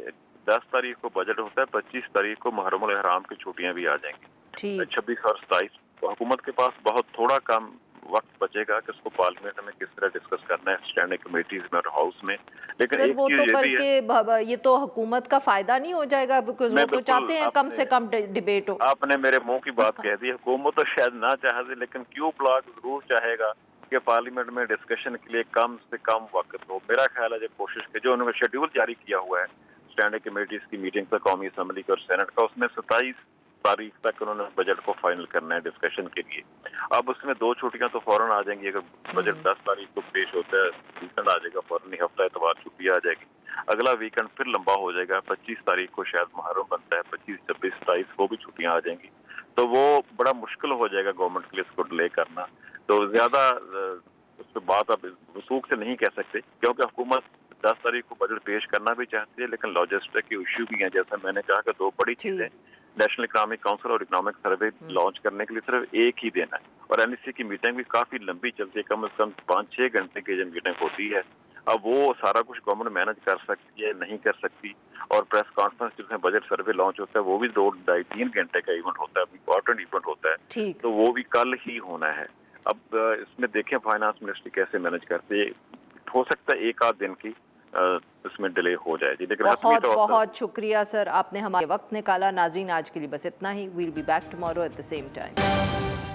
[SPEAKER 5] 10 तारीख को बजट होता है, 25 तारीख को मुहर्रम अल इहराम की छुट्टियां भी आ जाएंगी, 26 और 27। हुकूमत के पास बहुत थोड़ा कम वक्त बचेगा कि उसको पार्लियामेंट में किस तरह डिस्कस करना है, स्टैंडिंग कमेटीज में और हाउस में। लेकिन
[SPEAKER 1] सर
[SPEAKER 5] एक
[SPEAKER 1] वो
[SPEAKER 5] चीज
[SPEAKER 1] तो
[SPEAKER 5] ये भी है,
[SPEAKER 1] बल्कि ये तो हुकूमत का फायदा नहीं हो जाएगा, बिकॉज वो
[SPEAKER 5] मैं
[SPEAKER 1] तो
[SPEAKER 5] बिल्कुल
[SPEAKER 1] चाहते हैं कम से कम डिबेट हो।
[SPEAKER 5] आपने मेरे मुंह की बात कह दी। हुकूमत तो शायद ना चाहे, लेकिन क्यू ब्लॉक जरूर चाहेगा कि पार्लियामेंट में डिस्कशन के लिए कम से कम वक्त हो। मेरा ख्याल है जो कोशिश की, जो उन्होंने शेड्यूल जारी किया हुआ है स्टैंडिंग कमेटीज की मीटिंग का, कौमी असम्बली का और सेनेट का, उसमें 27 तारीख तक उन्होंने बजट को फाइनल करना है डिस्कशन के लिए। अब उसमें 2 छुट्टियां तो फौरन आ जाएंगी। अगर बजट 10 तारीख को पेश होता है, वीकेंड आ जाएगा फौरन ही, हफ्ता इतवार छुट्टी आ जाएगी। अगला वीकेंड फिर लंबा हो जाएगा, 25 तारीख को शायद मुहर्रम बनता है, 25, 26, 27 को भी छुट्टियां आ जाएंगी। तो वो बड़ा मुश्किल हो जाएगा गवर्नमेंट के लिए इसको डिले करना। तो ज्यादा उस पर बात अब वसूख से नहीं कह सकते, क्योंकि हुकूमत 10 तारीख को बजट पेश करना भी चाहती है, लेकिन लॉजिस्टिक के इश्यू भी हैं। जैसा मैंने कहा कि 2 बड़ी चीजें, नेशनल इकोनॉमिक काउंसिल और इकोनॉमिक सर्वे लॉन्च करने के लिए सिर्फ एक ही दिन है, और एनईसी की मीटिंग भी काफी लंबी चलती है, कम से कम 5-6 घंटे की मीटिंग होती है। अब वो सारा कुछ गवर्नमेंट मैनेज कर सकती है, नहीं कर सकती। और प्रेस कॉन्फ्रेंस जिसमें बजट सर्वे लॉन्च होता है, वो भी 2-2.5-3 घंटे का इवेंट होता है, इंपॉर्टेंट इवेंट होता है, तो वो भी कल ही होना है। अब इसमें देखें फाइनेंस मिनिस्ट्री कैसे मैनेज करती है। हो सकता है 1 आध दिन की इसमें डिले हो जाए जी, लेकिन
[SPEAKER 1] बहुत बहुत शुक्रिया सर, आपने हमारे वक्त निकाला। नाज़रीन आज के लिए बस इतना ही। Will be back tomorrow at the same time.